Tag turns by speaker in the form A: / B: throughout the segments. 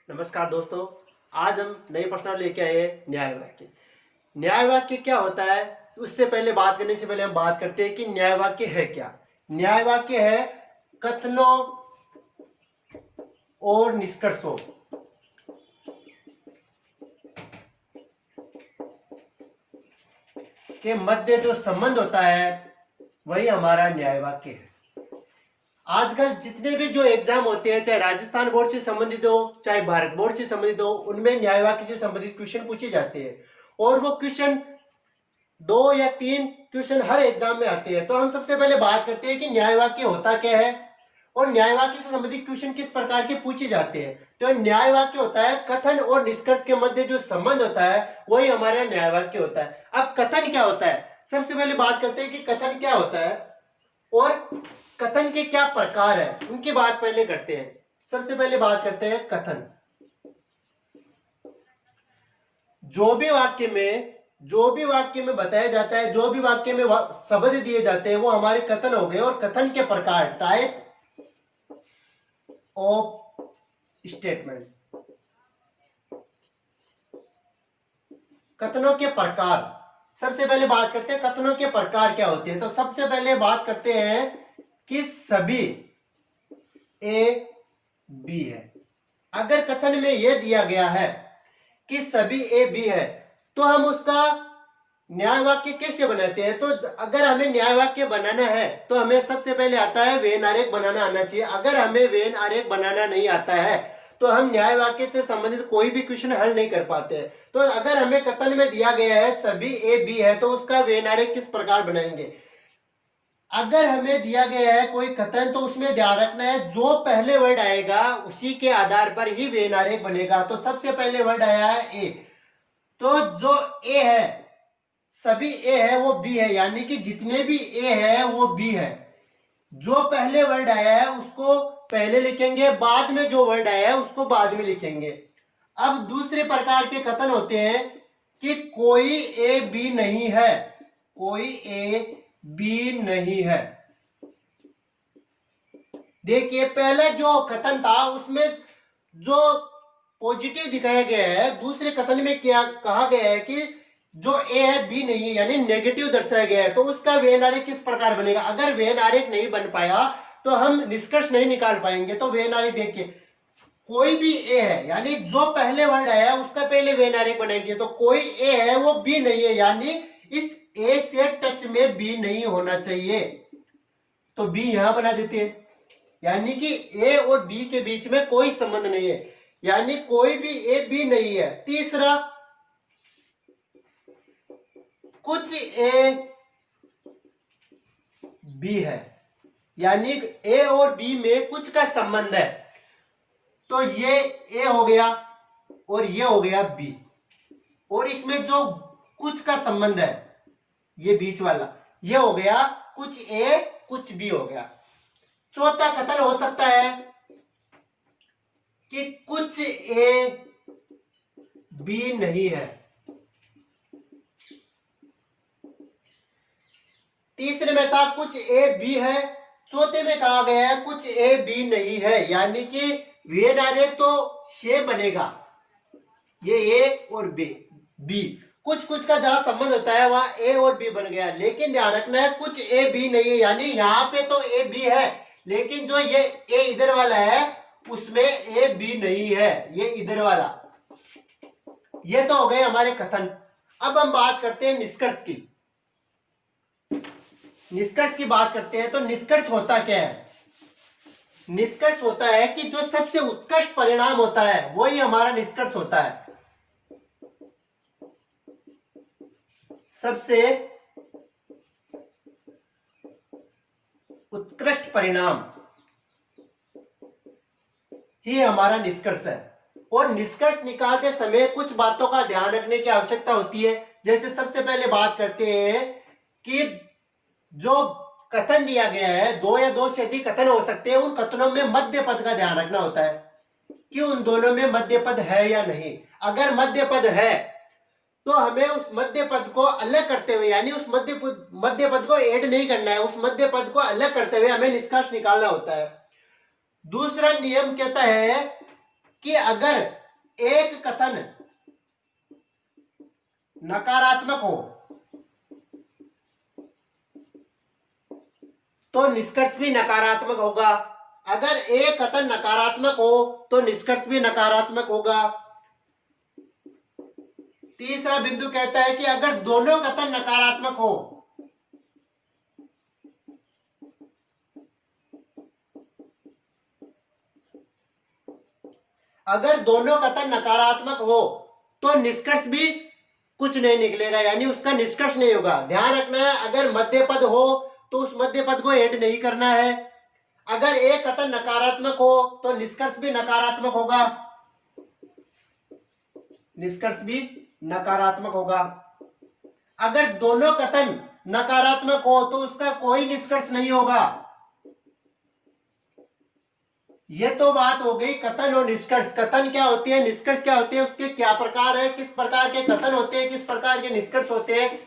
A: नमस्कार दोस्तों। आज हम नई प्रश्न लेके आए हैं न्याय वाक्य। न्याय वाक्य क्या होता है, उससे पहले बात करने से पहले हम बात करते हैं कि न्याय वाक्य है क्या। न्याय वाक्य है कथनों और निष्कर्षों के मध्य जो संबंध होता है वही हमारा न्याय वाक्य है। आजकल जितने भी जो एग्जाम होते हैं, चाहे राजस्थान बोर्ड से संबंधित हो चाहे भारत बोर्ड से संबंधित हो, उनमें न्याय वाक्य से संबंधित क्वेश्चन पूछे जाते हैं और वो क्वेश्चन 2 या 3 क्वेश्चन हर एग्जाम में आते हैं। तो हम सबसे पहले बात करते हैं कि न्याय वाक्य होता क्या है और न्याय वाक्य से संबंधित क्वेश्चन किस प्रकार के पूछे जाते हैं। तो न्याय वाक्य होता है कथन और निष्कर्ष के मध्य जो संबंध होता है वही हमारा न्याय वाक्य होता है। अब कथन क्या होता है, सबसे पहले बात करते हैं कि कथन क्या होता है और कथन के क्या प्रकार है, उनकी बात पहले करते हैं। सबसे पहले बात करते हैं कथन। जो भी वाक्य में बताया जाता है, जो भी वाक्य में शब्द दिए जाते हैं वो हमारे कथन हो गए। और कथन के प्रकार, टाइप ऑफ स्टेटमेंट, कथनों के प्रकार। सबसे पहले बात करते हैं कथनों के प्रकार क्या होते हैं। तो सबसे पहले बात करते हैं कि सभी ए बी है। अगर कथन में यह दिया गया है कि सभी ए बी है तो हम उसका न्याय वाक्य कैसे बनाते हैं। तो अगर हमें न्याय वाक्य बनाना है तो हमें सबसे पहले आता है वेन आरेख बनाना आना चाहिए। अगर हमें वेन आरेख बनाना नहीं आता है तो हम न्याय वाक्य से संबंधित कोई भी क्वेश्चन हल नहीं कर पाते हैं। तो अगर हमें कथन में दिया गया है सभी ए बी है तो उसका वेन आरेख किस प्रकार बनाएंगे। अगर हमें दिया गया है कोई कथन तो उसमें ध्यान रखना है जो पहले वर्ड आएगा उसी के आधार पर ही वेन आरेख बनेगा। तो सबसे पहले वर्ड आया है ए, तो जो ए है, सभी ए है वो बी है, यानी कि जितने भी ए है वो बी है। जो पहले वर्ड आया है उसको पहले लिखेंगे, बाद में जो वर्ड आया है उसको बाद में लिखेंगे। अब दूसरे प्रकार के कथन होते हैं कि कोई ए बी नहीं है, कोई ए बी नहीं है। देखिए पहले जो कथन था उसमें जो पॉजिटिव दिखाया गया है, दूसरे कथन में क्या कहा गया है कि जो ए है बी नहीं है, यानी नेगेटिव दर्शाया गया है। तो उसका वेन आरेख किस प्रकार बनेगा। अगर वेन आरेख नहीं बन पाया तो हम निष्कर्ष नहीं निकाल पाएंगे। तो वेन आरेख देखिए, कोई भी ए है यानी जो पहले वर्ड आया उसका पहले वेन आरेख बनाएंगे। तो कोई ए है वो बी नहीं है, यानी इस ए से टच में बी नहीं होना चाहिए, तो बी यहां बना देते हैं। यानी कि ए और बी के बीच में कोई संबंध नहीं है, यानी कोई भी ए बी नहीं है। तीसरा, कुछ ए बी है, यानी ए और बी में कुछ का संबंध है। तो ये ए हो गया और ये हो गया बी, और इसमें जो कुछ का संबंध है ये बीच वाला, ये हो गया कुछ ए कुछ बी हो गया। चौथा कथन हो सकता है कि कुछ ए बी नहीं है। तीसरे में था कुछ ए बी है, चौथे में कहा गया है कुछ ए बी नहीं है, यानी कि वेन आरेख तो शेप बनेगा, ये ए और बी कुछ कुछ का जहां संबंध होता है वहां ए और बी बन गया। लेकिन ध्यान रखना है कुछ ए बी नहीं है, यानी यहां पे तो ए बी है लेकिन जो ये ए इधर वाला है उसमें ए बी नहीं है, ये इधर वाला। ये तो हो गए हमारे कथन। अब हम बात करते हैं निष्कर्ष की। निष्कर्ष की बात करते हैं तो निष्कर्ष होता क्या है। निष्कर्ष होता है कि जो सबसे उत्कृष्ट परिणाम होता है वही हमारा निष्कर्ष होता है। सबसे उत्कृष्ट परिणाम ही हमारा निष्कर्ष है। और निष्कर्ष निकालते समय कुछ बातों का ध्यान रखने की आवश्यकता होती है। जैसे सबसे पहले बात करते हैं कि जो कथन दिया गया है, 2 या 2 से अधिक कथन हो सकते हैं, उन कथनों में मध्य पद का ध्यान रखना होता है कि उन दोनों में मध्य पद है या नहीं। अगर मध्य पद है तो हमें उस मध्य पद को अलग करते हुए, यानी उस मध्य पद को ऐड नहीं करना है, उस मध्य पद को अलग करते हुए हमें निष्कर्ष निकालना होता है। दूसरा नियम कहता है कि अगर एक कथन नकारात्मक हो तो निष्कर्ष भी नकारात्मक होगा, अगर एक कथन नकारात्मक हो तो निष्कर्ष भी नकारात्मक होगा। तीसरा बिंदु कहता है कि अगर दोनों कथन नकारात्मक हो, अगर दोनों कथन नकारात्मक हो तो निष्कर्ष भी कुछ नहीं निकलेगा, यानी उसका निष्कर्ष नहीं होगा। ध्यान रखना है, अगर मध्य पद हो तो उस मध्य पद को ऐड नहीं करना है। अगर एक कथन नकारात्मक हो तो निष्कर्ष भी नकारात्मक होगा, निष्कर्ष भी नकारात्मक होगा। अगर दोनों कथन नकारात्मक हो तो उसका कोई निष्कर्ष नहीं होगा। ये तो बात हो गई कथन और निष्कर्ष। कथन क्या होती है, निष्कर्ष क्या होते हैं, उसके क्या प्रकार है, किस प्रकार के कथन होते हैं, किस प्रकार के निष्कर्ष होते हैं।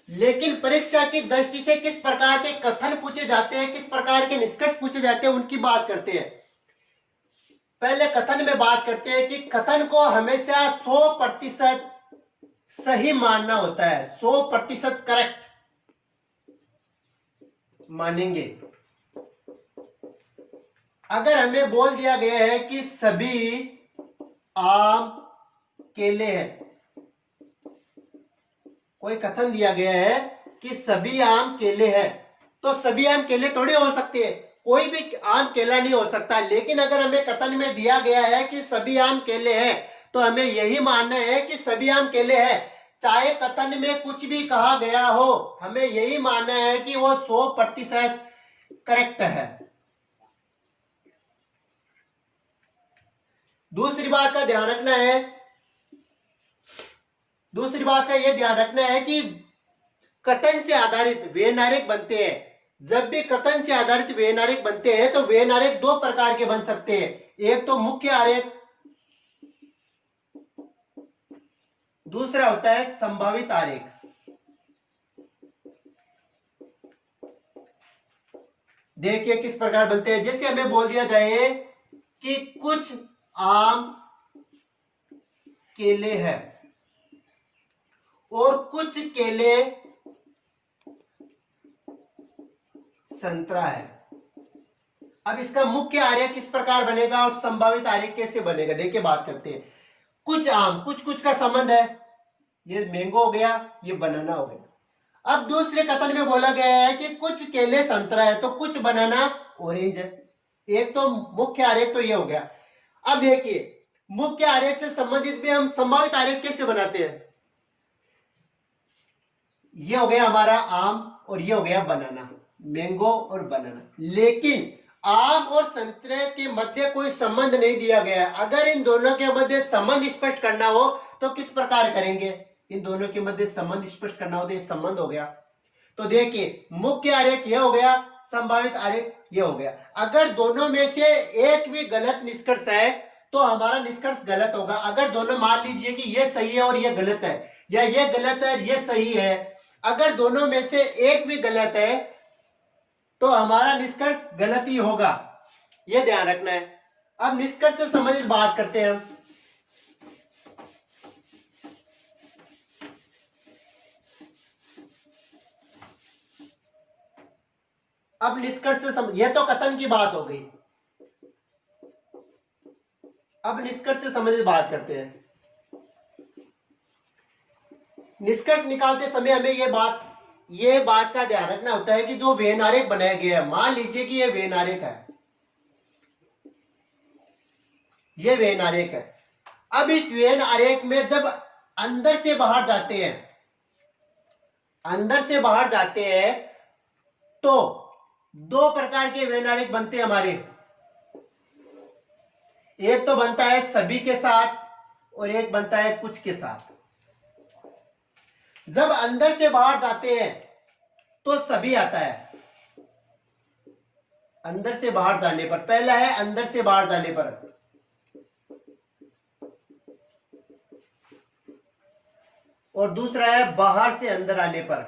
A: लेकिन परीक्षा की दृष्टि से किस प्रकार के कथन पूछे जाते हैं, किस प्रकार के निष्कर्ष पूछे जाते हैं, उनकी बात करते हैं। पहले कथन में बात करते हैं कि कथन को हमेशा 100% सही मानना होता है, 100% करेक्ट मानेंगे। अगर हमें बोल दिया गया है कि सभी आम केले हैं, कोई कथन दिया गया है कि सभी आम केले हैं, तो सभी आम केले थोड़े हो सकते हैं, कोई भी आम केला नहीं हो सकता। लेकिन अगर हमें कथन में दिया गया है कि सभी आम केले हैं तो हमें यही मानना है कि सभी आम केले हैं, चाहे कथन में कुछ भी कहा गया हो, हमें यही मानना है कि वो 100% करेक्ट है। दूसरी बात का ध्यान रखना है, दूसरी बात का यह ध्यान रखना है कि कथन से आधारित व्यवहारिक बनते हैं। जब भी कथन से आधारित व्यवहारिक बनते हैं तो व्यवहारिक दो प्रकार के बन सकते हैं, एक तो मुख्य आरेख, दूसरा होता है संभावित आरेख। देखिए किस प्रकार बनते हैं। जैसे हमें बोल दिया जाए कि कुछ आम केले हैं और कुछ केले संतरा है। अब इसका मुख्य आरेख किस प्रकार बनेगा और संभावित आरेख कैसे बनेगा, देखिए बात करते हैं। कुछ आम, कुछ कुछ का संबंध है, ये मैंगो हो गया, ये बनाना हो गया। अब दूसरे कथन में बोला गया है कि कुछ केले संतरा है तो कुछ बनाना ऑरेंज है। एक तो मुख्य आरेख तो ये हो गया। अब देखिए मुख्य आरेख से संबंधित भी हम संभावित आरेख कैसे बनाते हैं। ये हो गया हमारा आम और ये हो गया बनाना, मैंगो और बनाना। लेकिन आम और संतरे के मध्य कोई संबंध नहीं दिया गया है। अगर इन दोनों के मध्य संबंध स्पष्ट करना हो तो किस प्रकार करेंगे, इन दोनों के मध्य संबंध स्पष्ट करना हो तो ये संबंध हो गया। तो देखिए मुख्य आरेख यह हो गया, संभावित आरेख यह हो गया। अगर दोनों में से एक भी गलत निष्कर्ष है तो हमारा निष्कर्ष गलत होगा। अगर दोनों मान लीजिए कि यह सही है और यह गलत है, या यह गलत है यह सही है, अगर दोनों में से एक भी गलत है तो हमारा निष्कर्ष गलत ही होगा, यह ध्यान रखना है। अब निष्कर्ष से संबंधित बात करते हैं हम। अब निष्कर्ष से यह तो कथन की बात हो गई। अब निष्कर्ष से संबंधित बात करते हैं। निष्कर्ष निकालते समय हमें यह बात का ध्यान रखना होता है कि जो व्यवहारिक बनाया गया है, मान लीजिए कि यह व्यवहारिक है, यह व्यवहारिक है। अब इस व्यवहारिक में जब अंदर से बाहर जाते हैं, अंदर से बाहर जाते हैं तो दो प्रकार के व्यवहारिक बनते हैं हमारे। एक तो बनता है सभी के साथ और एक बनता है कुछ के साथ। जब अंदर से बाहर जाते हैं तो सभी आता है। अंदर से बाहर जाने पर, पहला है अंदर से बाहर जाने पर, और दूसरा है बाहर से अंदर आने पर,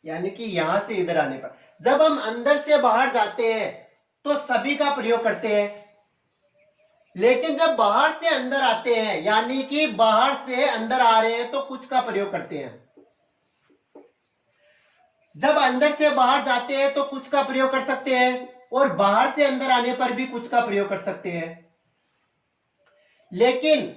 A: यानी कि यहां से इधर आने पर। जब हम अंदर से बाहर जाते हैं तो सभी का प्रयोग करते हैं। लेकिन जब बाहर से अंदर आते हैं, यानी कि बाहर से अंदर आ रहे हैं, तो कुछ का प्रयोग करते हैं। जब अंदर से बाहर जाते हैं तो कुछ का प्रयोग कर सकते हैं, और बाहर से अंदर आने पर भी कुछ का प्रयोग कर सकते हैं। लेकिन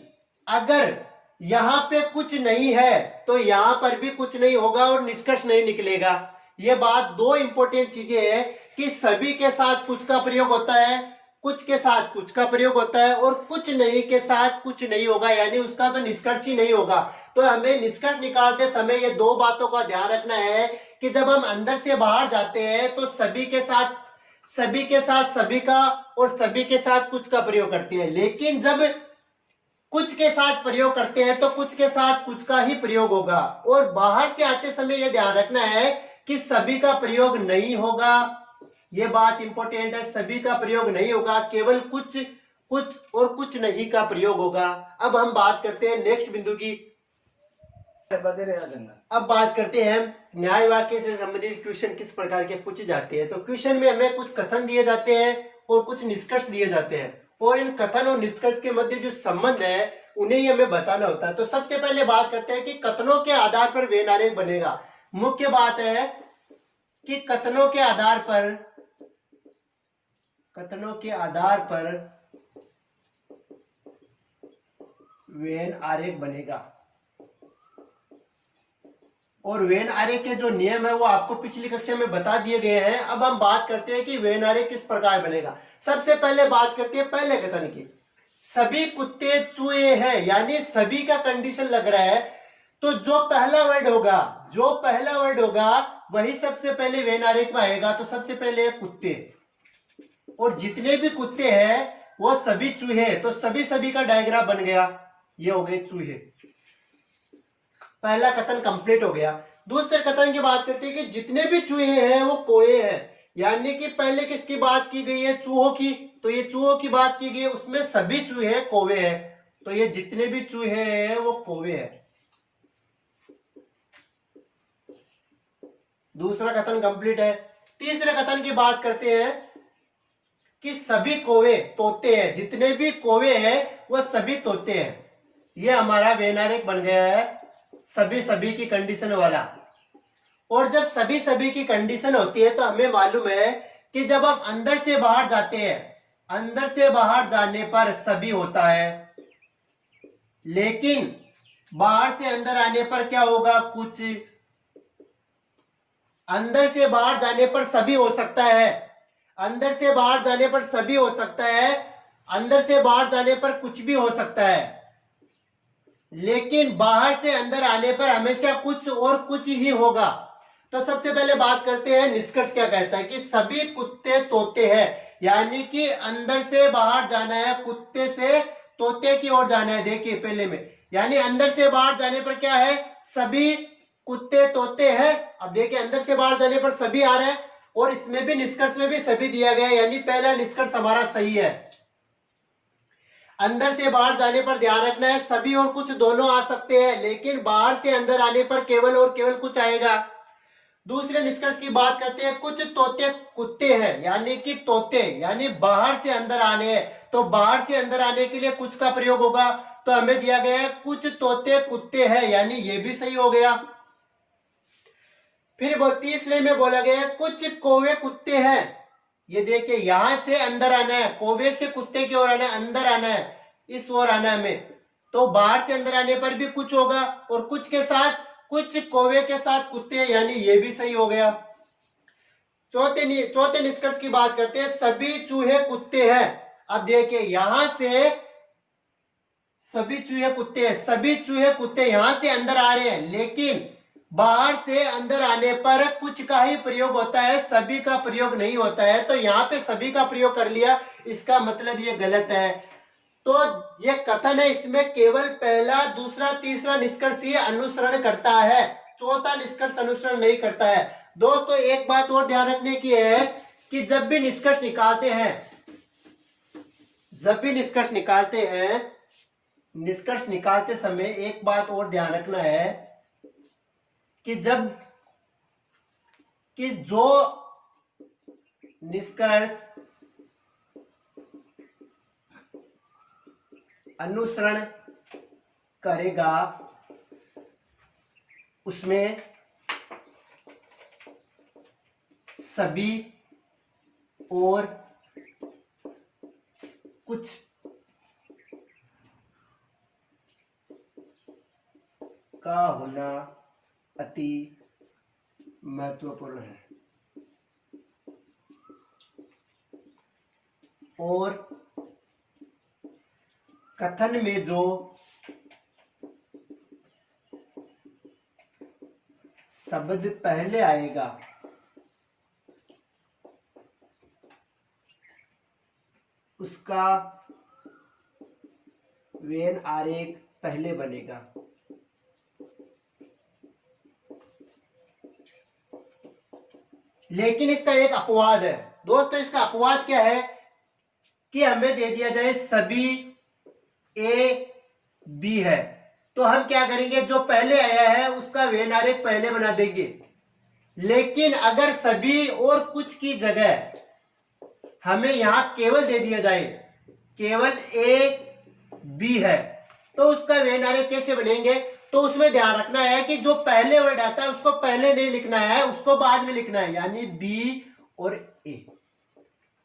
A: अगर यहां पे कुछ नहीं है तो यहां पर भी कुछ नहीं होगा और निष्कर्ष नहीं निकलेगा। यह बात दो इंपॉर्टेंट चीजें हैं कि सभी के साथ कुछ का प्रयोग होता है, कुछ के साथ कुछ का प्रयोग होता है, और कुछ नहीं के साथ कुछ नहीं होगा, यानी उसका तो निष्कर्ष ही नहीं होगा। तो हमें निष्कर्ष निकालते समय ये दो बातों का ध्यान रखना है कि जब हम अंदर से बाहर जाते हैं तो सभी के साथ सभी का और सभी के साथ कुछ का प्रयोग करते हैं। लेकिन जब कुछ के साथ प्रयोग करते हैं तो कुछ के साथ कुछ का ही प्रयोग होगा, और बाहर से आते समय यह ध्यान रखना है कि सभी का प्रयोग नहीं होगा। यह बात इंपॉर्टेंट है, सभी का प्रयोग नहीं होगा, केवल कुछ और कुछ नहीं का प्रयोग होगा। अब हम बात करते हैं नेक्स्ट बिंदु की। अब बात करते हैं न्याय वाक्य से संबंधित क्वेश्चन किस प्रकार के पूछे जाते हैं। तो क्वेश्चन में हमें कुछ कथन दिए जाते हैं और कुछ निष्कर्ष दिए जाते हैं, और इन कथन और निष्कर्ष के मध्य जो संबंध है उन्हें ही हमें बताना होता है। तो सबसे पहले बात करते हैं कि कथनों के आधार पर वेन आरेख बनेगा। मुख्य बात है कि कथनों के आधार पर वेन आरेख बनेगा, और वेन आरेख के जो नियम है वो आपको पिछली कक्षा में बता दिए गए हैं। अब हम बात करते हैं कि वेन आरेख किस प्रकार बनेगा। सबसे पहले बात करते हैं पहले कथन की, सभी कुत्ते चूहे हैं, यानी सभी का कंडीशन लग रहा है। तो जो पहला वर्ड होगा वही सबसे पहले वेन आरेख में आएगा। तो सबसे पहले कुत्ते, और जितने भी कुत्ते हैं वो सभी चूहे, तो सभी का डायग्राम बन गया, ये हो गए चूहे। पहला कथन कंप्लीट हो गया। दूसरे कथन की बात करते हैं कि जितने भी चूहे हैं वो कोए हैं, यानी कि पहले किसकी बात की गई है, चूहों की। तो ये चूहों की बात की गई है, उसमें सभी चूहे कौवे हैं, तो ये जितने भी चूहे हैं वो कौवे हैं। दूसरा कथन कंप्लीट है। तीसरे कथन की बात करते हैं कि सभी कौवे तोते हैं, जितने भी कौवे हैं वो सभी तोते हैं। ये हमारा वेन आरेख बन गया है सभी की कंडीशन वाला। और जब सभी की कंडीशन होती है तो हमें मालूम है कि जब हम अंदर से बाहर जाते हैं, अंदर से बाहर जाने पर सभी होता है, लेकिन बाहर से अंदर आने पर क्या होगा, कुछ। अंदर से बाहर जाने पर सभी हो सकता है, अंदर से बाहर जाने पर सभी हो सकता है, अंदर से बाहर जाने पर कुछ भी हो सकता है, लेकिन बाहर से अंदर आने पर हमेशा कुछ और कुछ ही होगा। तो सबसे पहले बात करते हैं निष्कर्ष क्या कहता है कि सभी कुत्ते तोते हैं, यानी कि अंदर से बाहर जाना है, कुत्ते से तोते की ओर जाना है। देखिए पहले में, यानी अंदर से बाहर जाने पर क्या है, सभी कुत्ते तोते हैं। अब देखिए अंदर से बाहर जाने पर सभी आ रहे हैं, और इसमें भी निष्कर्ष में भी सभी दिया गया है, यानी पहला निष्कर्ष हमारा सही है। अंदर से बाहर जाने पर ध्यान रखना है, सभी और कुछ दोनों आ सकते हैं, लेकिन बाहर से अंदर आने पर केवल और केवल कुछ आएगा। दूसरे निष्कर्ष की बात करते हैं, कुछ तोते कुत्ते हैं, यानी कि तोते यानी बाहर से अंदर आने हैं, तो बाहर से अंदर आने के लिए कुछ का प्रयोग होगा। तो हमें दिया गया है कुछ तोते कुत्ते हैं, यानी ये भी सही हो गया। फिर वो तीसरे में बोला गया है कुछ कौवे कुत्ते हैं। ये देखिए यहां से अंदर आना है, कौवे से कुत्ते की ओर आना है, अंदर आना है, इस ओर आना है हमें। तो बाहर से अंदर आने पर भी कुछ होगा, और कुछ के साथ कुछ कौवे के साथ कुत्ते, यानी ये भी सही हो गया। चौथे निष्कर्ष की बात करते हैं, सभी चूहे कुत्ते हैं। अब देखिए यहां से सभी चूहे कुत्ते यहां से अंदर आ रहे हैं, लेकिन बाहर से अंदर आने पर कुछ का ही प्रयोग होता है, सभी का प्रयोग नहीं होता है। तो यहाँ पे सभी का प्रयोग कर लिया, इसका मतलब ये गलत है। तो ये कथन है, इसमें केवल पहला दूसरा तीसरा निष्कर्ष ही अनुसरण करता है, चौथा निष्कर्ष अनुसरण नहीं करता है। दोस्तों एक बात और ध्यान रखने की है कि जब भी निष्कर्ष निकालते हैं, निष्कर्ष निकालते समय एक बात और ध्यान रखना है कि जो निष्कर्ष अनुसरण करेगा उसमें सभी और कुछ का होना अति महत्वपूर्ण है और कथन में जो शब्द पहले आएगा उसका वेन आरेख पहले बनेगा। लेकिन इसका एक अपवाद है दोस्तों। इसका अपवाद क्या है कि हमें दे दिया जाए सभी ए बी है, तो हम क्या करेंगे, जो पहले आया है उसका वेन आरेख पहले बना देंगे। लेकिन अगर सभी और कुछ की जगह हमें यहां केवल दे दिया जाए, केवल ए बी है, तो उसका वेन आरेख कैसे बनेंगे? तो उसमें ध्यान रखना है कि जो पहले वर्ड आता है उसको पहले नहीं लिखना है, उसको बाद में लिखना है, यानी बी और ए।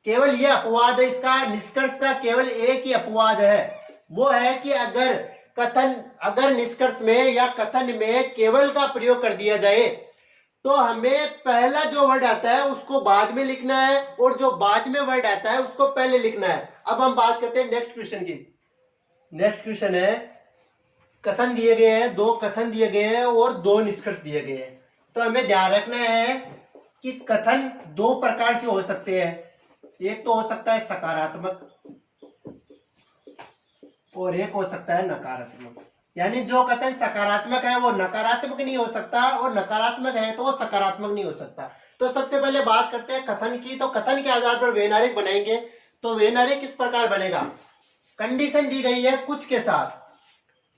A: केवल ये अपवाद है इसका, निष्कर्ष का केवल एक ही अपवाद है, वो है कि अगर निष्कर्ष में या कथन में केवल का प्रयोग कर दिया जाए तो हमें पहला जो वर्ड आता है उसको बाद में लिखना है और जो बाद में वर्ड आता है उसको पहले लिखना है। अब हम बात करते हैं नेक्स्ट क्वेश्चन की। नेक्स्ट क्वेश्चन है, कथन दिए गए हैं, दो कथन दिए गए हैं और दो निष्कर्ष दिए गए हैं। तो हमें ध्यान रखना है कि कथन दो प्रकार से हो सकते हैं। एक तो हो सकता है सकारात्मक और एक हो सकता है नकारात्मक। यानी जो कथन सकारात्मक है वो नकारात्मक नहीं हो सकता और नकारात्मक है तो वो सकारात्मक नहीं हो सकता। तो सबसे पहले बात करते हैं कथन की। तो कथन के आधार पर वेन आरेख बनाएंगे। तो वेन आरेख किस प्रकार बनेगा? कंडीशन दी गई है कुछ के साथ,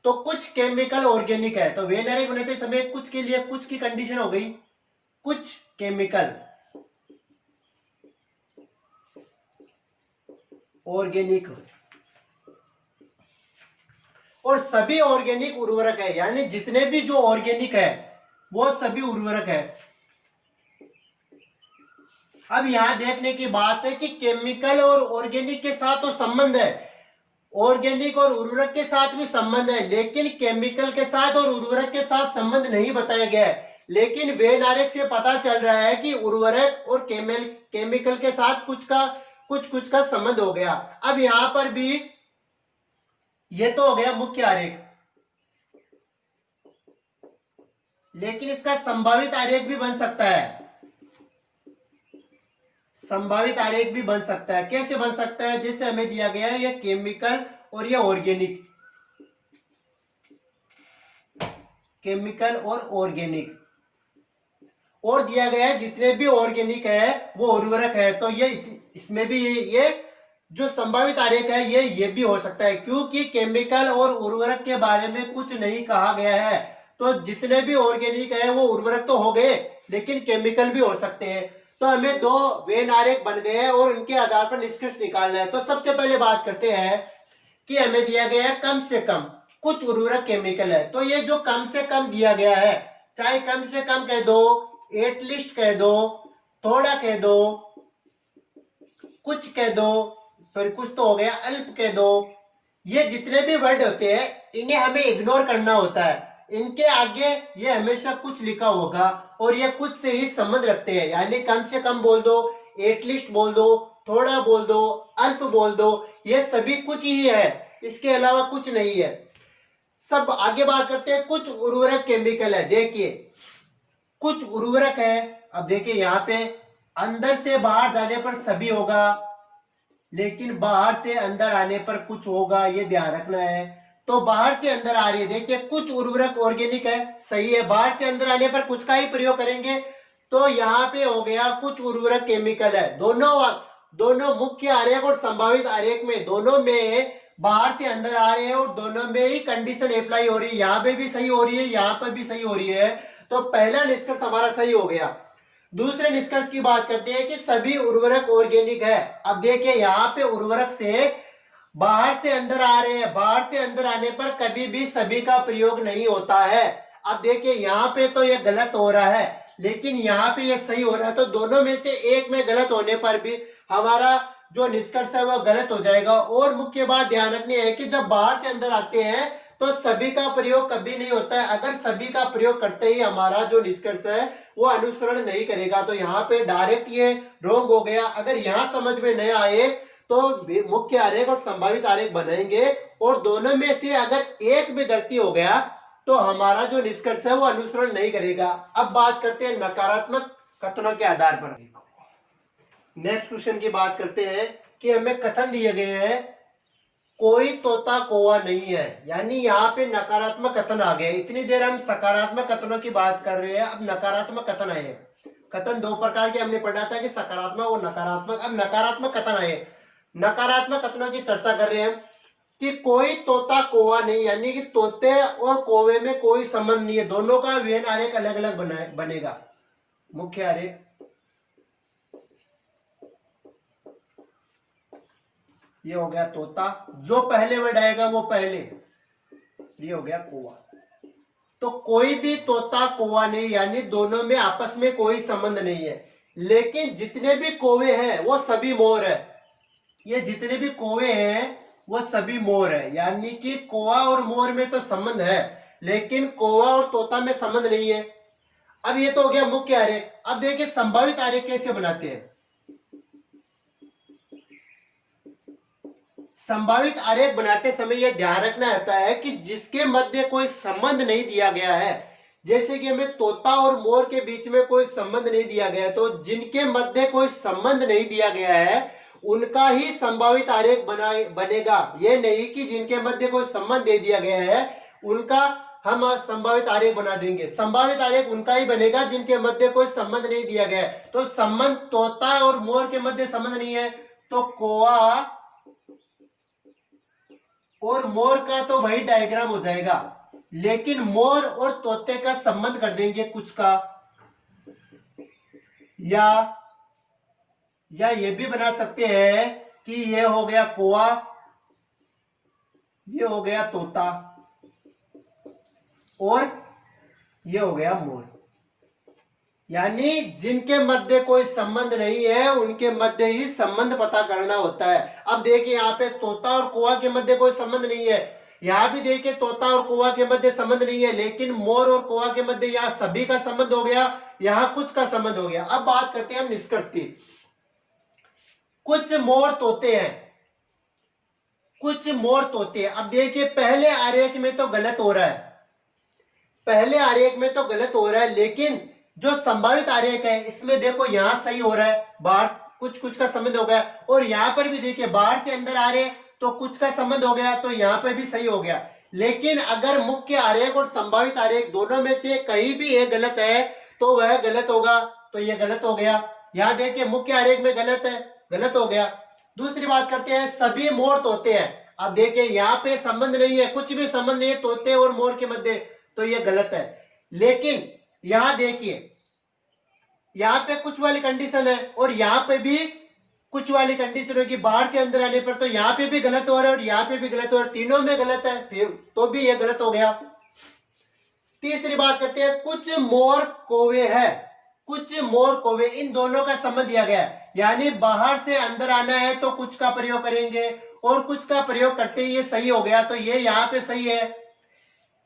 A: तो कुछ केमिकल ऑर्गेनिक है, तो वेन आरेख बनाते समय कुछ के लिए कुछ की कंडीशन हो गई, कुछ केमिकल ऑर्गेनिक और सभी ऑर्गेनिक उर्वरक है, यानी जितने भी जो ऑर्गेनिक है वो सभी उर्वरक है। अब यहां देखने की बात है कि केमिकल और ऑर्गेनिक के साथ तो संबंध है, ऑर्गेनिक और उर्वरक के साथ भी संबंध है, लेकिन केमिकल के साथ और उर्वरक के साथ संबंध नहीं बताया गया है। लेकिन वेन आरेख से पता चल रहा है कि उर्वरक और केमिकल के साथ कुछ का संबंध हो गया। अब यहां पर भी ये तो हो गया मुख्य आरेख, लेकिन इसका संभावित आरेख भी बन सकता है। संभावित आरेख भी बन सकता है। कैसे बन सकता है? जैसे हमें दिया गया है ये केमिकल और ये ऑर्गेनिक, केमिकल और ऑर्गेनिक, और दिया गया है जितने भी ऑर्गेनिक है वो उर्वरक है। तो ये इसमें भी ये जो संभावित आरेख है ये भी हो सकता है, क्योंकि केमिकल और उर्वरक के बारे में कुछ नहीं कहा गया है। तो जितने भी ऑर्गेनिक है वो उर्वरक तो हो गए, लेकिन केमिकल भी हो सकते हैं। तो हमें दो वेन आरेख बन गए हैं और उनके आधार पर निष्कर्ष निकालना है। तो सबसे पहले बात करते हैं कि हमें दिया गया है कम से कम कुछ उर्वरक केमिकल है। तो ये जो कम से कम दिया गया है, चाहे कम से कम कह दो, एटलीस्ट कह दो, थोड़ा कह दो, कुछ कह दो, सॉरी कुछ तो हो गया, अल्प कह दो, ये जितने भी वर्ड होते हैं इन्हें हमें इग्नोर करना होता है। इनके आगे ये हमेशा कुछ लिखा होगा और ये कुछ से ही संबंध रखते हैं, यानी कम से कम बोल दो, एटलीस्ट बोल दो, थोड़ा बोल दो, अल्प बोल दो, ये सभी कुछ ही है, इसके अलावा कुछ नहीं है। सब आगे बात करते हैं कुछ उर्वरक केमिकल है। देखिए कुछ उर्वरक है। अब देखिए यहाँ पे अंदर से बाहर जाने पर सभी होगा, लेकिन बाहर से अंदर आने पर कुछ होगा, ये ध्यान रखना है। तो बाहर से अंदर आ रही है, देखिए कुछ उर्वरक ऑर्गेनिक है, सही है, बाहर से अंदर आने पर कुछ का ही प्रयोग करेंगे। तो यहाँ पे हो गया कुछ उर्वरक केमिकल है। दोनों मुख्य आरेख और संभावित आरेख में दोनों में बाहर से अंदर आ रहे हैं और दोनों में ही कंडीशन अप्लाई हो रही है। यहाँ पे भी सही हो रही है, यहाँ पर भी सही हो रही है। तो पहला निष्कर्ष हमारा सही हो गया। दूसरे निष्कर्ष की बात करते हैं कि सभी उर्वरक ऑर्गेनिक है। अब देखिए यहाँ पे उर्वरक से बाहर से अंदर आ रहे हैं, बाहर से अंदर आने पर कभी भी सभी का प्रयोग नहीं होता है। अब देखिए यहाँ पे तो ये गलत हो रहा है, लेकिन यहाँ पे ये सही हो रहा है, तो दोनों में से एक में गलत होने पर भी हमारा जो निष्कर्ष है वह गलत हो जाएगा। और मुख्य बात ध्यान रखनी है कि जब बाहर से अंदर आते हैं तो सभी का प्रयोग कभी नहीं होता है। अगर सभी का प्रयोग करते ही हमारा जो निष्कर्ष है वो अनुसरण नहीं करेगा, तो यहाँ पे डायरेक्ट ये रोंग हो गया। अगर यहाँ समझ में नहीं आए तो मुख्य आरेख और संभावित आरेख बनाएंगे, और दोनों में से अगर एक में गलती हो गया तो हमारा जो निष्कर्ष है वो अनुसरण नहीं करेगा। अब बात करते हैं नकारात्मक कथनों के आधार पर। नेक्स्ट क्वेश्चन की बात करते हैं कि हमें कथन दिए गए हैं कोई तोता कौवा नहीं है, यानी यहाँ पे नकारात्मक कथन आ गए। इतनी देर हम सकारात्मक कथनों की बात कर रहे हैं, अब नकारात्मक कथन आए हैं। कथन दो प्रकार के हमने पढ़ा था कि सकारात्मक और नकारात्मक। अब नकारात्मक कथन आए, नकारात्मक कथनों की चर्चा कर रहे हैं कि कोई तोता कौवा नहीं, यानी कि तोते और कौवे में कोई संबंध नहीं है, दोनों का वेन आरेख अलग अलग बनेगा। मुख्य आरेख ये हो गया तोता, जो पहले वर्ड आएगा वो पहले, ये हो गया कौवा। तो कोई भी तोता कौवा नहीं, यानी दोनों में आपस में कोई संबंध नहीं है। लेकिन जितने भी कौवे हैं वो सभी मोर है, ये जितने भी कौवे हैं वो सभी मोर है, यानी कि कौवा और मोर में तो संबंध है, लेकिन कौवा और तोता में संबंध नहीं है। अब ये तो हो गया मुख्य आरेख। अब देखिए संभावित आरेख कैसे बनाते हैं। संभावित आरेख बनाते समय यह ध्यान रखना होता है कि जिसके मध्य कोई संबंध नहीं दिया गया है, जैसे कि हमें तोता और मोर के बीच में कोई संबंध नहीं दिया गया है, तो जिनके मध्य कोई संबंध नहीं दिया गया है उनका ही संभावित आरेख बनेगा। यह नहीं कि जिनके मध्य कोई संबंध दे दिया गया है उनका हम संभावित आरेख बना देंगे। संभावित आरेख उनका ही बनेगा जिनके मध्य कोई संबंध नहीं दिया गया है। तो संबंध तोता और मोर के मध्य संबंध नहीं है, तो कौवा और मोर का तो वही डायग्राम हो जाएगा, लेकिन मोर और तोते का संबंध कर देंगे कुछ का, या ये भी बना सकते हैं कि ये हो गया कौवा, ये हो गया तोता, और ये हो गया मोर। यानी जिनके मध्य कोई संबंध नहीं है उनके मध्य ही संबंध पता करना होता है। अब देखिए यहाँ पे तोता और कौवा के मध्य कोई संबंध नहीं है, यहाँ भी देखिए तोता और कौवा के मध्य संबंध नहीं है, लेकिन मोर और कौवा के मध्य यहाँ सभी का संबंध हो गया, यहाँ कुछ का संबंध हो गया। अब बात करते हैं हम निष्कर्ष की। कुछ मोर तोते हैं, कुछ मोर तोते हैं। अब देखिए पहले आरेख में तो गलत हो रहा है, पहले आरेख में तो गलत हो रहा है, लेकिन जो संभावित आरेख है इसमें देखो यहां सही हो रहा है, बाहर कुछ का संबंध हो गया, और यहां पर भी देखिए बाहर से अंदर आ रहे तो कुछ का संबंध हो गया, तो यहां पर भी सही हो गया। लेकिन अगर मुख्य आरेख और संभावित आरेख दोनों में से कहीं भी एक गलत है तो वह गलत होगा, तो यह गलत हो गया। यहां देखिए मुख्य आरेख में गलत है, गलत हो गया। दूसरी बात करते हैं, सभी मोर तोते हैं। अब देखिए यहाँ पे संबंध नहीं है, कुछ भी संबंध नहीं है तोते और मोर के मध्य, तो ये गलत है। लेकिन यहां देखिए यहां पे कुछ वाली कंडीशन है और यहां पे भी कुछ वाली कंडीशन होगी, बाहर से अंदर आने पर, तो यहां पे भी गलत हो रहा है और यहां पे भी गलत हो रहा है, तीनों में गलत है, फिर तो भी ये गलत हो गया। तीसरी बात करते हैं, कुछ मोर कौवे है, कुछ मोर कौवे, इन दोनों का संबंध दिया गया है, यानी बाहर से अंदर आना है तो कुछ का प्रयोग करेंगे और कुछ का प्रयोग करते ही ये सही हो गया, तो ये यहाँ पे सही है।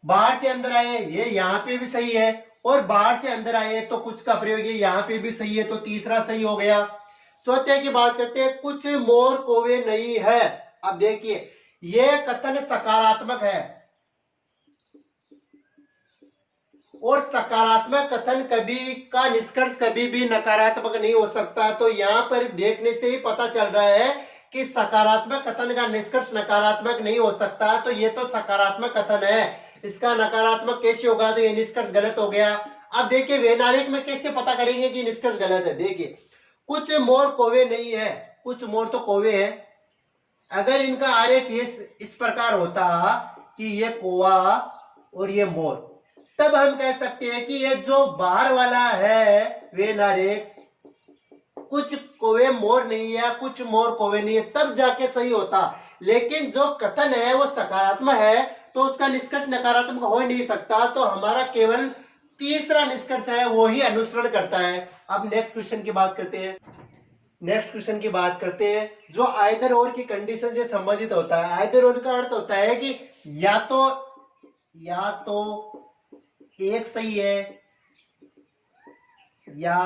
A: बाहर से अंदर आए ये यहाँ पे भी सही है, और बाहर से अंदर आए तो कुछ का प्रयोग ये यहाँ पे भी सही है, तो तीसरा सही हो गया। चौथे की बात करते हैं, कुछ मोर कौवे नहीं है। अब देखिए ये कथन सकारात्मक है, और सकारात्मक कथन कभी का निष्कर्ष कभी भी नकारात्मक नहीं हो सकता। तो यहाँ पर देखने से ही पता चल रहा है कि सकारात्मक कथन का निष्कर्ष नकारात्मक नहीं हो सकता, तो ये तो सकारात्मक कथन है, इसका नकारात्मक कैसे होगा, तो ये निष्कर्ष गलत हो गया। अब देखिए वेन आरेख में कैसे पता करेंगे कि निष्कर्ष गलत है। देखिए कुछ मोर कौवे नहीं है, कुछ मोर तो कौवे है। अगर इनका आरेख ये इस प्रकार होता कि ये कौवा और ये मोर, तब हम कह सकते हैं कि ये जो बाहर वाला है वेन आरेख, कुछ कौवे मोर नहीं है, कुछ मोर कौवे नहीं है, तब जाके सही होता। लेकिन जो कथन है वो सकारात्मक है तो उसका निष्कर्ष नकारात्मक हो ही नहीं सकता, तो हमारा केवल तीसरा निष्कर्ष है वो ही अनुसरण करता है। अब नेक्स्ट क्वेश्चन की बात करते हैं। नेक्स्ट क्वेश्चन की बात करते हैं जो आइदर और की कंडीशन से संबंधित होता है। आइदर और का अर्थ होता है कि या तो एक सही है या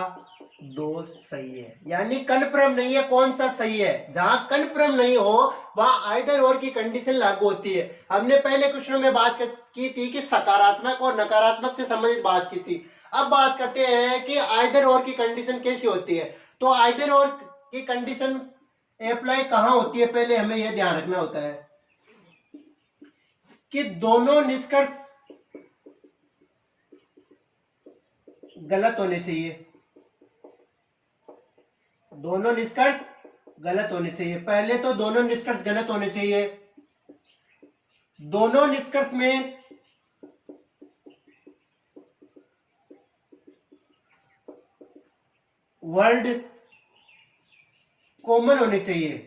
A: दो सही है, यानी कन्फर्म नहीं है कौन सा सही है। जहां कन्फर्म नहीं हो वहां आइदर और की कंडीशन लागू होती है। हमने पहले क्वेश्चन में बात की थी कि सकारात्मक और नकारात्मक से संबंधित बात की थी। अब बात करते हैं कि आइदर और की कंडीशन कैसी होती है। तो आइदर और की कंडीशन अप्लाई कहां होती है, पहले हमें यह ध्यान रखना होता है कि दोनों निष्कर्ष गलत होने चाहिए। दोनों निष्कर्ष गलत होने चाहिए। पहले तो दोनों निष्कर्ष गलत होने चाहिए। दोनों निष्कर्ष में वर्ड कॉमन होने चाहिए,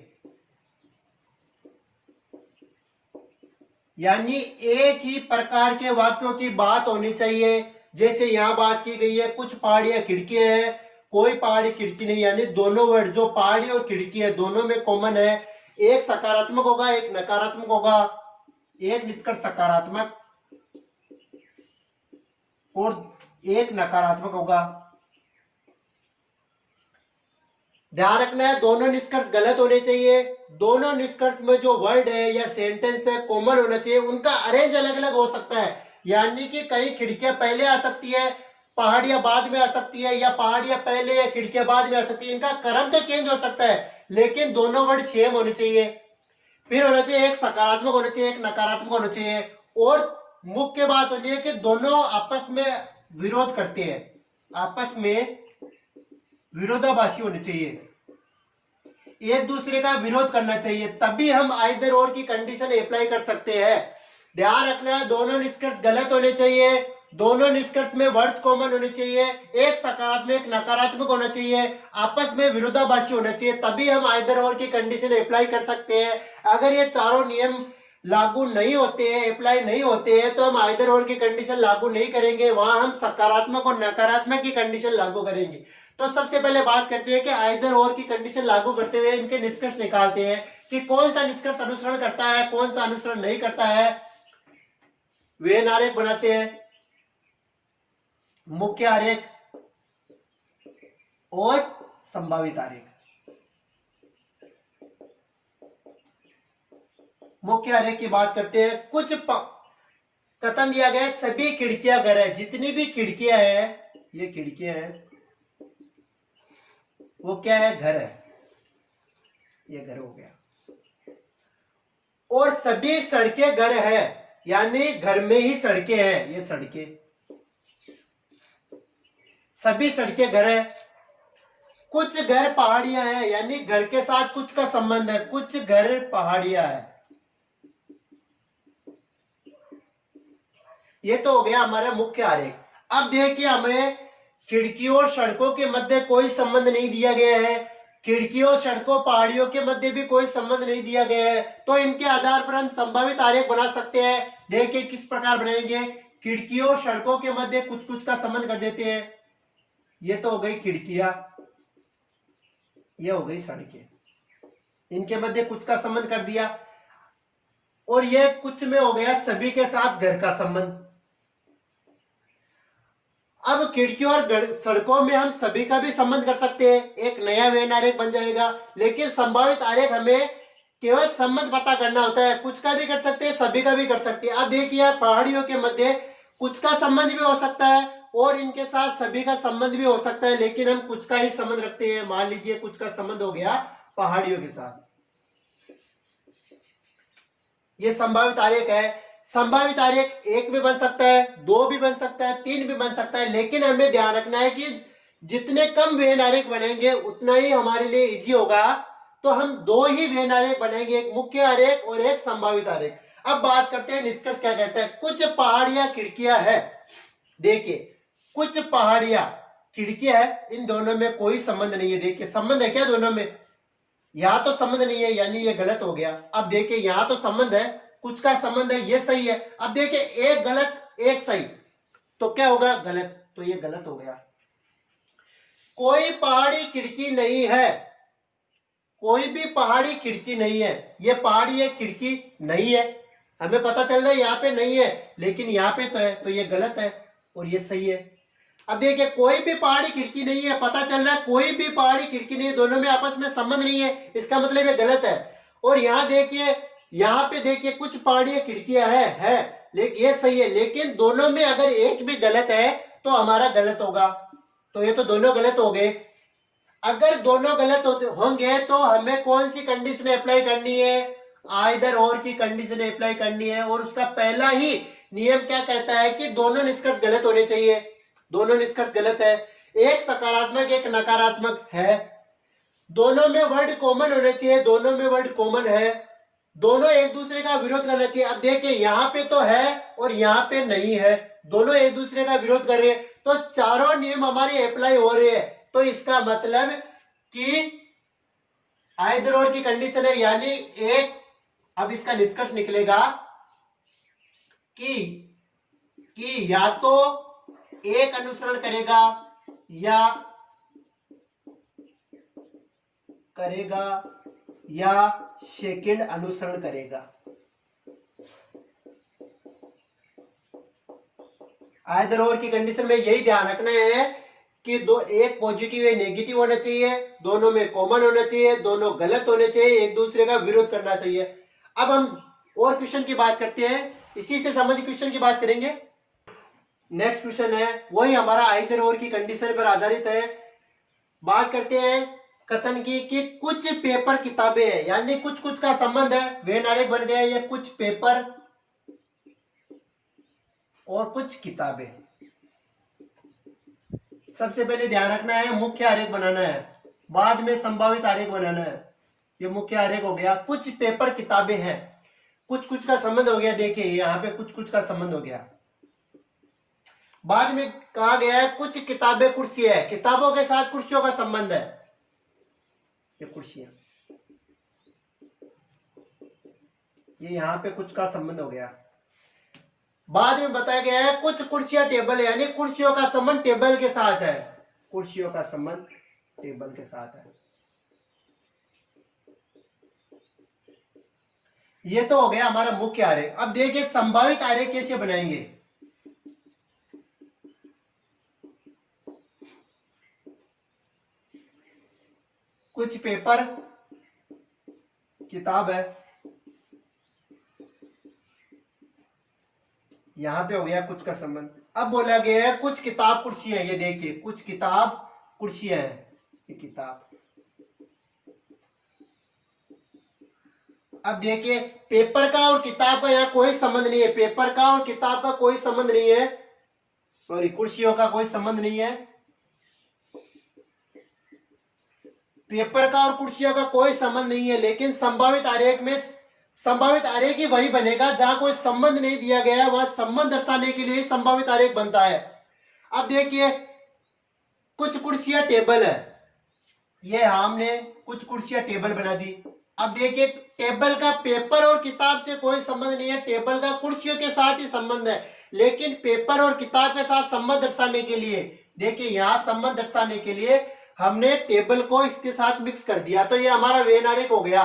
A: यानी एक ही प्रकार के वाक्यों की बात होनी चाहिए। जैसे यहां बात की गई है कुछ पहाड़ियां खिड़कियां है, कोई पहाड़ी खिड़की नहीं, यानी दोनों वर्ड जो पहाड़ी और खिड़की है दोनों में कॉमन है। एक सकारात्मक होगा एक नकारात्मक होगा, एक निष्कर्ष सकारात्मक और एक नकारात्मक होगा। ध्यान रखना है दोनों निष्कर्ष गलत होने चाहिए। दोनों निष्कर्ष में जो वर्ड है या सेंटेंस है कॉमन होना चाहिए। उनका अरेंज अलग अलग हो सकता है, यानी कि कई खिड़कियां पहले आ सकती है, पहाड़ियां बाद में आ सकती है, या पहाड़ियां पहले या खिड़कियां बाद में आ सकती है। इनका क्रम तो चेंज हो सकता है लेकिन दोनों वर्ड सेम होने चाहिए। फिर होना चाहिए एक सकारात्मक होना चाहिए एक नकारात्मक होना चाहिए। और मुख्य बात होनी है कि दोनों आपस में विरोध करते हैं, आपस में विरोधाभासी होने चाहिए, एक दूसरे का विरोध करना चाहिए, तभी हम आइदर और की कंडीशन अप्लाई कर सकते हैं। ध्यान रखना है दोनों निष्कर्ष गलत होने चाहिए, दोनों निष्कर्ष में वर्ड्स कॉमन होने चाहिए, एक सकारात्मक एक नकारात्मक होना चाहिए, आपस में विरोधाभासी होना चाहिए, तभी हम आइदर और की कंडीशन अप्लाई कर सकते हैं। अगर ये चारों नियम लागू नहीं होते हैं, अप्लाई नहीं होते हैं, तो हम आइदर और की कंडीशन लागू नहीं करेंगे, वहां हम सकारात्मक और नकारात्मक की कंडीशन लागू करेंगे। तो सबसे पहले बात करते हैं कि आइदर और की कंडीशन लागू करते हुए इनके निष्कर्ष निकालते हैं कि कौन सा निष्कर्ष अनुसरण करता है कौन सा अनुसरण नहीं करता है। वेन आरेख बनाते हैं, मुख्य आरेख और संभावित आरेख। मुख्य आरेख की बात करते हैं। कुछ कथन दिया गया है सभी खिड़कियां घर है, जितनी भी खिड़कियां है ये खिड़कियां है वो क्या है घर है, ये घर हो गया। और सभी सड़कें घर है, यानी घर में ही सड़कें हैं, ये सड़कें सभी सड़कें घर है। कुछ घर पहाड़ियां हैं, यानी घर के साथ कुछ का संबंध है, कुछ घर पहाड़ियां है। ये तो हो गया हमारा मुख्य आरेख। अब देखिए हमें खिड़कियों और सड़कों के मध्य कोई संबंध नहीं दिया गया है, खिड़कियों सड़कों पहाड़ियों के मध्य भी कोई संबंध नहीं दिया गया है, तो इनके आधार पर हम संभावित आरेख बना सकते हैं। देखिए किस प्रकार बनाएंगे। खिड़कियों सड़कों के मध्य कुछ कुछ का संबंध कर देते हैं। ये तो हो गई खिड़कियां, ये हो गई सड़कें, इनके मध्य कुछ का संबंध कर दिया। और ये कुछ में हो गया सभी के साथ घर का संबंध। अब खिड़कियों और सड़कों में हम सभी का भी संबंध कर सकते हैं, एक नया वेन आरेख बन जाएगा। लेकिन संभावित आरेख हमें केवल संबंध पता करना होता है, कुछ का भी कर सकते हैं सभी का भी कर सकते हैं। अब देखिए पहाड़ियों के मध्य कुछ का संबंध भी हो सकता है और इनके साथ सभी का संबंध भी हो सकता है, लेकिन हम कुछ का ही संबंध रखते हैं। मान लीजिए कुछ का संबंध हो गया पहाड़ियों के साथ, ये संभावित आरेख है। संभावित आरेख एक भी बन सकता है, दो भी बन सकता है, तीन भी बन सकता है, लेकिन हमें ध्यान रखना है कि जितने कम वेन आरेख बनेंगे उतना ही हमारे लिए इजी होगा। तो हम दो ही वेन आरेख बनाएंगे, एक मुख्य आरेख और एक संभावित आरेख। अब बात करते हैं निष्कर्ष क्या कहता है। कुछ पहाड़ियां खिड़कियां है, देखिए कुछ पहाड़ियां खिड़कियां है, इन दोनों में कोई संबंध नहीं है। देखिए संबंध है क्या दोनों में, यहाँ तो संबंध नहीं है, यानी ये गलत हो गया। अब देखिए यहाँ तो संबंध है, कुछ का संबंध है, ये सही है। अब देखिए एक गलत एक सही, तो क्या होगा? गलत। तो ये गलत हो गया। कोई पहाड़ी खिड़की नहीं है, कोई भी पहाड़ी खिड़की नहीं है। ये पहाड़ी है, खिड़की नहीं है, हमें पता चल रहा है यहाँ पे नहीं है, लेकिन यहाँ पे तो है, तो ये गलत है और ये सही है। अब देखिए कोई भी पहाड़ी खिड़की नहीं है, पता चल रहा है कोई भी पहाड़ी खिड़की नहीं है, दोनों में आपस में संबंध नहीं है, इसका मतलब ये गलत है। और यहाँ देखिए, यहाँ पे देखिए कुछ पहाड़ी खिड़कियां है, लेकिन ये सही है, लेकिन दोनों में अगर एक भी गलत है तो हमारा गलत होगा। तो ये तो दोनों गलत हो गए। अगर दोनों गलत होंगे तो हमें कौन सी कंडीशन अप्लाई करनी है? आइदर और की कंडीशन अप्लाई करनी है। और उसका पहला ही नियम क्या कहता है कि दोनों निष्कर्ष गलत होने चाहिए। दोनों निष्कर्ष गलत है, एक सकारात्मक एक नकारात्मक है, दोनों में वर्ड कॉमन होने चाहिए, दोनों में वर्ड कॉमन है, दोनों एक दूसरे का विरोध करना चाहिए। अब देखिए यहाँ पे तो है और यहाँ पे नहीं है, दोनों एक दूसरे का विरोध कर रहे हैं, तो चारों नियम हमारे अप्लाई हो रहे हैं। तो इसका मतलब कि आइदर और की कंडीशन है, यानी एक। अब इसका निष्कर्ष निकलेगा कि या तो एक अनुसरण करेगा या सेकंड अनुसरण करेगा। आइदर और की कंडीशन में यही ध्यान रखना है कि दो, एक पॉजिटिव है नेगेटिव होना चाहिए, दोनों में कॉमन होना चाहिए, दोनों गलत होने चाहिए, एक दूसरे का विरोध करना चाहिए। अब हम और क्वेश्चन की बात करते हैं, इसी से संबंधित क्वेश्चन की बात करेंगे। नेक्स्ट क्वेश्चन है वही हमारा आइदर और की कंडीशन पर आधारित है। बात करते हैं कथन की कि कुछ पेपर किताबें हैं, यानी कुछ कुछ का संबंध है, वेन आरेख बन गया। ये कुछ पेपर और कुछ किताबें। सबसे पहले ध्यान रखना है मुख्य आरेख बनाना है, बाद में संभावित आरेख बनाना है। ये मुख्य आरेख हो गया। कुछ पेपर किताबें हैं, कुछ कुछ का संबंध हो गया। देखिए यहाँ पे कुछ कुछ का संबंध हो गया। बाद में कहा गया है कुछ किताबें कुर्सी है, किताबों के साथ कुर्सियों का संबंध है, ये कुर्सियां, ये यहाँ पे कुछ का संबंध हो गया। बाद में बताया गया है कुछ कुर्सियां टेबल है, यानी कुर्सियों का संबंध टेबल के साथ है, कुर्सियों का संबंध टेबल के साथ है। ये तो हो गया हमारा मुख्य आरेख। अब देखिए संभावित आरेख कैसे बनाएंगे। कुछ पेपर किताब है, यहां पे हो गया कुछ का संबंध। अब बोला गया है कुछ किताब कुर्सी है, ये देखिए कुछ किताब कुर्सियां है, ये किताब। अब देखिए पेपर का और किताब का यहाँ कोई संबंध नहीं है, पेपर का और किताब का कोई संबंध नहीं है, सॉरी कुर्सियों का कोई संबंध नहीं है, पेपर का और कुर्सियों का कोई संबंध नहीं है। लेकिन संभावित आरेख में संभावित आरेख ही वही बनेगा जहां कोई संबंध नहीं दिया गया, वहां संबंध दर्शाने के लिए संभावित आरेख बनता है। अब देखिए कुछ कुर्सियां टेबल है, ये हमने कुछ कुर्सियां टेबल बना दी। अब देखिए टेबल का पेपर और किताब से कोई संबंध नहीं है, टेबल का कुर्सियों के साथ ही संबंध है। लेकिन पेपर और किताब के साथ संबंध दर्शाने के लिए, देखिए यहां संबंध दर्शाने के लिए हमने टेबल को इसके साथ मिक्स कर दिया, तो ये हमारा वेन आरेख हो गया।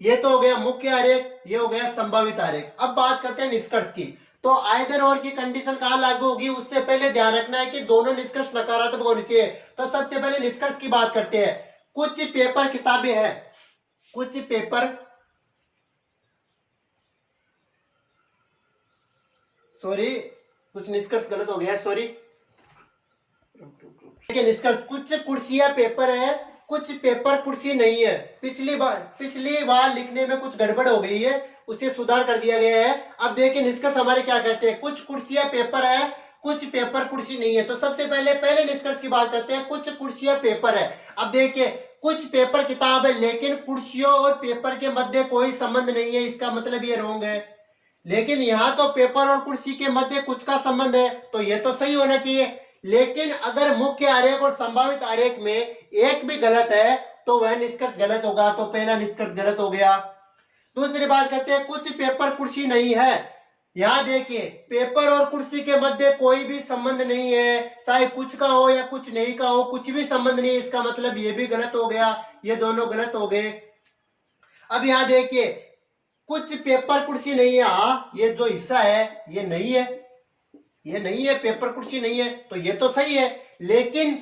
A: ये तो हो गया मुख्य आरेख, ये हो गया संभावित आरेख। अब बात करते हैं निष्कर्ष की। तो आइदर और की कंडीशन कहां लागू होगी, उससे पहले ध्यान रखना है कि दोनों निष्कर्ष नकारात्मक होने चाहिए। तो सबसे पहले निष्कर्ष की बात करते हैं। कुछ पेपर किताबें हैं, कुछ पेपर, सॉरी कुछ निष्कर्ष गलत हो गया, सॉरी। निष्कर्ष कुछ कुर्सियां पेपर है, कुछ पेपर कुर्सी नहीं है। पिछली बार लिखने में कुछ गड़बड़ हो गई है, उसे सुधार कर दिया गया है। अब देखिए निष्कर्ष हमारे क्या कहते हैं, कुछ कुर्सियां पेपर है, कुछ पेपर कुर्सी नहीं है। तो सबसे पहले निष्कर्ष की बात करते हैं, कुछ कुर्सियां पेपर है। अब देखिए कुछ पेपर किताब है, लेकिन कुर्सियों और पेपर के मध्य कोई संबंध नहीं है, इसका मतलब ये रॉन्ग है। लेकिन यहाँ तो पेपर और कुर्सी के मध्य कुछ का संबंध है, तो ये तो सही होना चाहिए। लेकिन अगर मुख्य आरेख और संभावित आरेख में एक भी गलत है तो वह निष्कर्ष गलत होगा। तो पहला निष्कर्ष गलत हो गया। दूसरी बात करते हैं, कुछ पेपर कुर्सी नहीं है। यहां देखिए, पेपर और कुर्सी के मध्य कोई भी संबंध नहीं है, चाहे कुछ का हो या कुछ नहीं का हो, कुछ भी संबंध नहीं है, इसका मतलब ये भी गलत हो गया, ये दोनों गलत हो गए। अब यहां देखिए, कुछ पेपर कुर्सी नहीं है, हाँ ये जो हिस्सा है ये नहीं है, ये नहीं है, पेपर कुर्सी नहीं है, तो ये तो सही है। लेकिन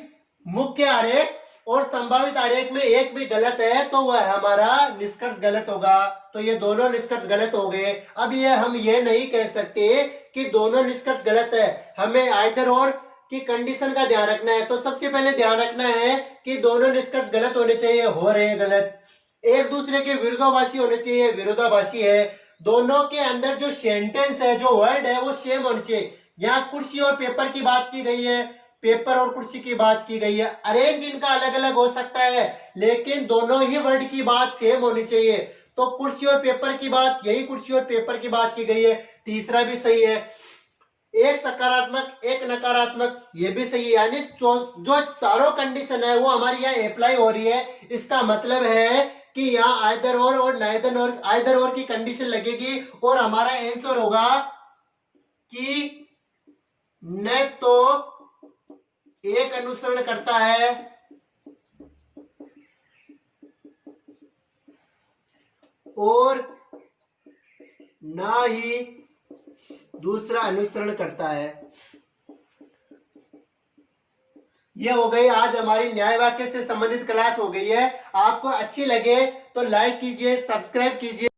A: मुख्य आरेख और संभावित आरेख में एक भी गलत है, तो वह हमारा निष्कर्ष गलत होगा। तो ये दोनों निष्कर्ष गलत हो गए। अब ये हम ये नहीं कह सकते कि दोनों निष्कर्ष गलत है, हमें आइदर और की कंडीशन का ध्यान रखना है। तो सबसे पहले ध्यान रखना है कि दोनों निष्कर्ष गलत होने चाहिए, हो रहे हैं गलत। एक दूसरे के विरोधाभासी होने चाहिए, विरोधाभासी है। दोनों के अंदर जो सेंटेंस है, जो वर्ड है, वो सेम होने चाहिए। यहाँ कुर्सी और पेपर की बात की गई है, पेपर और कुर्सी की बात की गई है। अरेंज इनका अलग अलग हो सकता है, लेकिन दोनों ही वर्ड की बात सेम होनी चाहिए। तो कुर्सी और पेपर की बात, यही कुर्सी और पेपर की बात की गई है। तीसरा भी सही है, एक सकारात्मक एक नकारात्मक, ये भी सही है। यानी जो चारों कंडीशन है वो हमारी यहाँ अप्लाई हो रही है। इसका मतलब है कि यहाँ आइदर और नाइदर और, आइदर और की कंडीशन लगेगी और हमारा आंसर होगा कि न तो एक अनुसरण करता है और ना ही दूसरा अनुसरण करता है। ये हो गई आज हमारी न्याय वाक्य से संबंधित क्लास हो गई है। आपको अच्छी लगे तो लाइक कीजिए, सब्सक्राइब कीजिए।